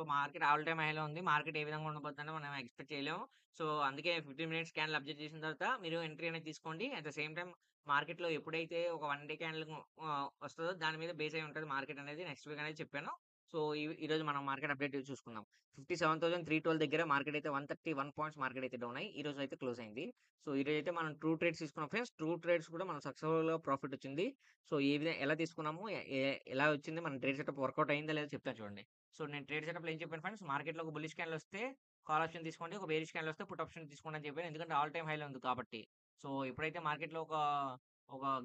Market all time హైలో ఉంది. Market ఏ విధంగా ఉండబోతుందో మనం ఎక్స్‌పెక్ట్ చేయలేము. సో, అందుకే 15 మినిట్స్ క్యాండిల్ అబ్జర్వ్ చేసిన తర్వాత మీరు ఎంట్రీ అనేది తీసుకోండి. అట్ ద సేమ్ టైమ్ మార్కెట్‌లో ఎప్పుడైతే ఒక 1 డే క్యాండిల్ వస్తదో దాని మీద బేస్ అయ్యి ఉంటది మార్కెట్ అనేది నెక్స్ట్ వీక్ అనేది చెప్పాను. సో, ఈరోజు మనం మార్కెట్ అప్డేట్ చూసుకుందాం. 57,312 దగ్గర మార్కెట్ అయితే 131 పాయింట్స్ మార్కెట్ అయితే డౌన్ అయ్యి ఈ రోజు అయితే క్లోజ్ అయింది. సో, ఈరోజైతే మనం ట్రూ ట్రేడ్స్ తీసుకున్నాం ఫ్రెండ్స్. ట్రూ ట్రేడ్స్ కూడా మనం సక్సెస్‌ఫుల్‌గా ప్రాఫిట్ వచ్చింది. సో, ఎలా తీసుకున్నాము? ఎలా వచ్చింది? మన ట్రేడ్ సెటప్ వర్కౌట్ అయిందా లేదా చెప్తాను చూడండి. సో, నేను ట్రేడ్ సెటప్‌లో ఏం చెప్పాను ఫ్రెండ్స్, మార్కెట్‌లో ఒక బుల్లిష్ క్యాండిల్ వస్తే కాల్ ఆప్షన్ తీసుకోండి. ఒక బేరిష్ క్యాండిల్ వస్తే పుట్ ఆప్షన్ తీసుకోండి అని చెప్పాను. ఎందుకంటే ఆల్ టైమ్ హైలో ఉంది కాబట్టి. సో, ఎప్పుడైతే మార్కెట్‌లో ఒక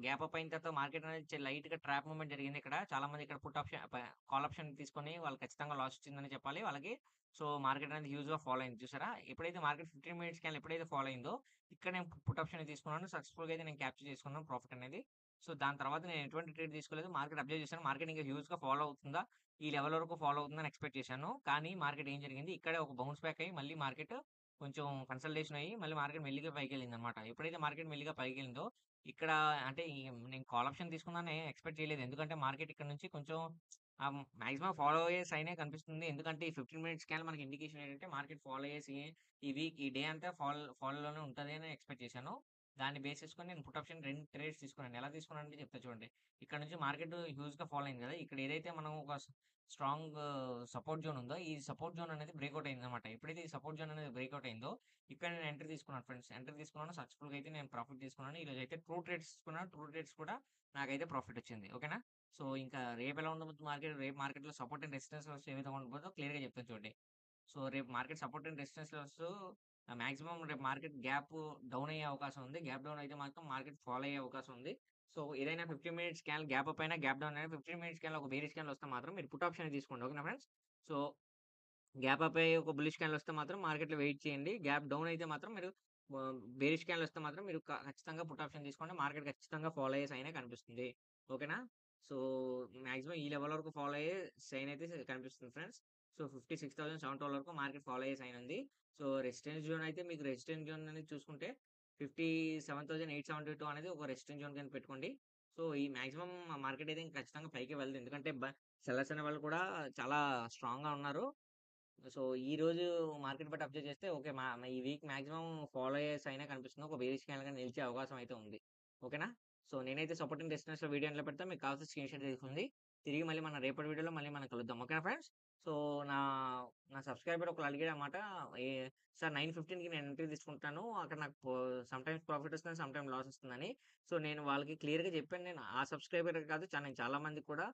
గ్యాప్ అప్ అయిన తర్వాత మార్కెట్ అనేది లైట్‌గా ట్రాప్ మూవ్‌మెంట్ జరిగింది ఇక్కడ. చాలా మంది ఇక్కడ పుట్ ఆప్షన్ కాల్ ఆప్షన్ తీసుకొని వాళ్ళు ఖచ్చితంగా లాస్ వచ్చిందని చెప్పాలి వాళ్ళకి. సో, మార్కెట్ అనేది హ్యూజ్‌గా ఫాలో అయింది చూసారా? ఎప్పుడైతే మార్కెట్ 15 మినిట్స్ క్యాండిల్ ఎప్పుడైతే ఫాలో అయిందో ఇక్కడ నేను పుట్ ఆప్షన్ తీసుకున్నాను. సక్సెస్‌ఫుల్‌గా అయితే నేను క్యాప్చర్ చేసుకున్నాను ప్రాఫిట్ అనేది. సో, దాని తర్వాత నేను ఎటువంటి ట్రేడ్ తీసుకోలేదు. మార్కెట్ అబ్జర్వ్ చేశాను. మార్కెట్ ఇంకా హ్యూజ్‌గా ఫాలో అవుతుందా? ఈ లెవెల్ వరకు ఫాలో అవుతుందని ఎక్స్‌పెక్ట్ చేశాను. కానీ మార్కెట్ ఏం జరిగింది? ఇక్కడే ఒక బౌన్స్ బ్యాక్ అయ్యి మళ్ళీ మార్కెట్ కొంచెం కన్సల్టేషన్ అయ్యి మళ్ళీ మార్కెట్ మెల్లిగా పైకెళ్ళిందన్నమాట. ఎప్పుడైతే మార్కెట్ మెల్లిగా పైకెళ్ళిందో ఇక్కడ అంటే నేను కాల్ ఆప్షన్ తీసుకుందామని ఎక్స్‌పెక్ట్ చేయలేదు. ఎందుకంటే మార్కెట్ ఇక్కడ నుంచి కొంచెం మాక్సిమం ఫాలో అయ్యే సైనే కనిపిస్తుంది. ఎందుకంటే ఈ 15 మినిట్స్ స్కాన్ మనకి ఇండికేషన్ ఏంటంటే మార్కెట్ ఫాలో అయ్యేసి ఈ వీక్ ఈ డే అంతా ఫాలోలోనే ఉంటది అని ఎక్స్‌పెక్ట్ చేశాను. దాన్ని బేస్ చేసుకొని నేను పుట్ ఆప్షన్ 2 ట్రేడ్స్ తీసుకున్నాను. ఎలా తీసుకున్నానంటే చెప్తా చూడండి. ఇక్కడ నుంచి మార్కెట్ హ్యూజ్‌గా ఫాలో అయింది కదా! ఇక్కడ ఏదైతే మనం ఒక స్ట్రాంగ్ సపోర్ట్ జోన్ ఉందో, ఈ సపోర్ట్ జోన్ అనేది బ్రేక్‌ఔట్ అయిందన్నమాట. ఎప్పుడైతే ఈ సపోర్ట్ జోన్ అనేది బ్రేక్‌ఔట్ అయిందో, ఇక్కడ నేను ఎంట్రీ తీసుకున్నాను ఫ్రెండ్స్. ఎంట్రీ తీసుకున్నాను. సక్సెస్‌ఫుల్‌గా అయితే నేను ప్రాఫిట్ తీసుకున్నాను. ఈరోజైతే ట్రూ ట్రేడ్స్ తీసుకున్నాను. ట్రూ ట్రేడ్స్ కూడా నాకైతే ప్రాఫిట్ వచ్చింది. ఓకేనా? సో, ఇంకా రేపు ఎలా ఉండబోతుంది మార్కెట్? రేపు మార్కెట్‌లో సపోర్ట్ అండ్ రెసిస్టెన్స్ లెవెల్స్ ఏ విధంగా ఉండబోదో క్లియర్‌గా చెప్తాను చూడండి. సో, రేపు market support and resistance levels maximum రేపు మార్కెట్ గ్యాప్ డౌన్ అయ్యే అవకాశం ఉంది. గ్యాప్ డౌన్ అయితే మాత్రం మార్కెట్ ఫాలో అయ్యే అవకాశం ఉంది. సో, ఏదైనా 15 మినిట్స్ క్యాండిల్ గ్యాప్ అప్ అయినా, గ్యాప్ డౌన్ అయినా 15 మినిట్స్ క్యాండిల్ ఒక బేరిష్ క్యాండిల్ వస్తే మాత్రం మీరు పుట్ ఆప్షన్ తీసుకోండి. ఓకేనా ఫ్రెండ్స్? సో, గ్యాప్ అప్ అయ్యి ఒక బుల్లిష్ క్యాండిల్ వస్తే మాత్రం మార్కెట్‌లో వెయిట్ చేయండి. గ్యాప్ డౌన్ అయితే మాత్రం మీరు బేరిష్ క్యాండిల్ వస్తే మాత్రం మీరు ఖచ్చితంగా పుట్ ఆప్షన్ తీసుకోండి. మార్కెట్ ఖచ్చితంగా ఫాలో అయ్యే సైనే కనిపిస్తుంది. ఓకేనా? సో, మాక్సిమం ఈ లెవెల్ వరకు ఫాలో అయ్యే సైన్ అయితే కనిపిస్తుంది ఫ్రెండ్స్. సో, 56,712 వరకు మార్కెట్ ఫాలో అయ్యే సైన్ ఉంది. సో, రెసిస్టెన్స్ జోన్ అయితే మీకు రెసిస్టెన్స్ జోన్ అనేది చూసుకుంటే 57,872 అనేది ఒక రెసిస్టెన్స్ జోన్ కింద పెట్టుకోండి. సో, ఈ మాక్సిమం మార్కెట్ అయితే ఖచ్చితంగా పైకే వెళ్తుంది. ఎందుకంటే సెల్లర్స్ అనేవాళ్ళు కూడా చాలా స్ట్రాంగ్‌గా ఉన్నారు. సో, ఈరోజు మార్కెట్ బట్టి అబ్జర్వ్ చేస్తే ఓకే. ఈ వీక్ మాక్సిమం ఫాలో అయ్యే సైనే కనిపిస్తుంది. ఒక బేరిష్ క్యాండిల్‌గా నిలిచే అవకాశం అయితే ఉంది. ఓకేనా? సో, నేనైతే సపోర్ట్ అండ్ రెసిస్టెన్స్‌లో వీడియో ఎండ్‌లో పెడతా. మీకు కావాల్సిన స్క్రీన్‌షాట్ తీసుకోండి. తిరిగి మళ్ళీ మన రేపటి వీడియోలో మళ్ళీ మనం కలుద్దాం. ఓకేనా ఫ్రెండ్స్? సో, నా నా సబ్‌స్క్రైబర్ ఒకళ్ళు అడిగాడన్నమాట. ఏ సార్ 9:15కి నేను ఎంట్రీ తీసుకుంటాను. అక్కడ నాకు సమ్‌టైమ్స్ ప్రాఫిట్ వస్తుంది. సమ్‌టైమ్స్ లాస్ వస్తుందని. సో, నేను వాళ్ళకి క్లియర్‌గా చెప్పాను. నేను ఆ సబ్‌స్క్రైబరే కాదు నేను చాలా మందికి కూడా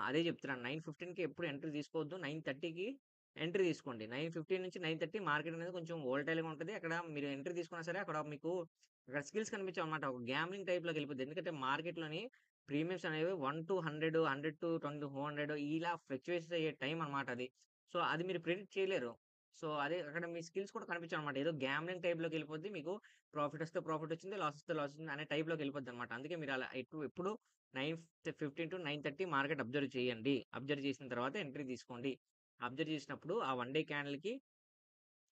అదే చెప్తున్నాను. 9:15కి ఎప్పుడు ఎంట్రీ తీసుకోవద్దు. 9:30కి ఎంట్రీ తీసుకోండి. 9:15 నుంచి 9:30 మార్కెట్ అనేది కొంచెం వోలటైల్‌గా ఉంటది. అక్కడ మీరు ఎంట్రీ తీసుకున్నా సరే అక్కడ మీకు అక్కడ స్కిల్స్ కనిపించవన్నమాట. ఒక గ్యామ్లింగ్ టైప్‌లోకెళ్ళిపోద్ది. ఎందుకంటే మార్కెట్‌లోని ప్రీమియమ్స్ అనేవి 1-100, 100-200 ఇలా ఫ్లక్చుయేట్స్ అయ్యే టైం అన్నమాట అది. సో, అది మీరు ప్రిడిక్ట్ చేయలేరు. సో, అదే అక్కడ మీ స్కిల్స్ కూడా కనిపించవన్నమాట. ఏదో గ్యామ్లింగ్ టైప్‌లోకెళ్ళిపోద్ది. మీకు ప్రాఫిట్ వస్తే ప్రాఫిట్ వచ్చింది. లాస్ వస్తే లాస్ వచ్చింది అనే టైప్‌లోకెళ్ళిపోద్దన్నమాట. అందుకే మీరు అలా ఎప్పుడు 9:15-9:30 మార్కెట్ అబ్జర్వ్ చేయండి. అబ్జర్వ్ చేసిన తర్వాత ఎంట్రీ తీసుకోండి. అబ్జర్వ్ చేసినప్పుడు ఆ 1 డే క్యాండిల్‌కి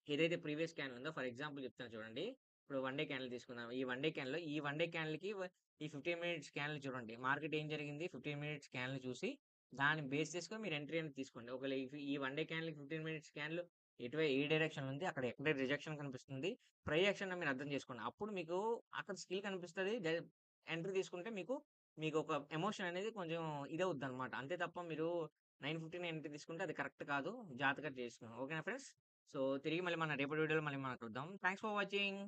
ఏదైతే ప్రీవియస్ క్యాండిల్ ఉందో ఫర్ ఎగ్జాంపుల్ చెప్తాను చూడండి. ఇప్పుడు 1 డే క్యాండిల్ తీసుకుందాం. ఈ 1 డే క్యాండిల్‌కి ఈ 15 మినిట్స్ క్యాండిల్ చూడండి. మార్కెట్ ఏం జరిగింది? 15 మినిట్స్ క్యాండిల్ చూసి దాన్ని బేస్ చేసుకొని మీరు ఎంట్రీ అనేది తీసుకోండి. ఒకవేళ ఈ 1 డే క్యాండిల్‌కి 15 మినిట్స్ క్యాండిల్ ఏ డైరెక్షన్‌లో ఉంది? అక్కడ ఎక్కడ రిజెక్షన్ కనిపిస్తుంది? ప్రైస్ యాక్షన్ మీరు అర్థం చేసుకోండి. అప్పుడు మీకు అక్కడ స్కిల్ కనిపిస్తది. ఎంట్రీ తీసుకుంటే మీకు ఒక ఎమోషన్ అనేది కొంచెం ఇదవుద్దనమాట. అంతే తప్ప మీరు 9:15 ఎంట్రీ తీసుకుంటే అది కరెక్ట్ కాదు. జాగ్రత్తగా చేసుకోండి. ఓకేనా ఫ్రెండ్స్? సో, తిరిగి మళ్ళీ మన రేపటి వీడియోలో మళ్ళీ మనం కలుద్దాం. Thanks for watching.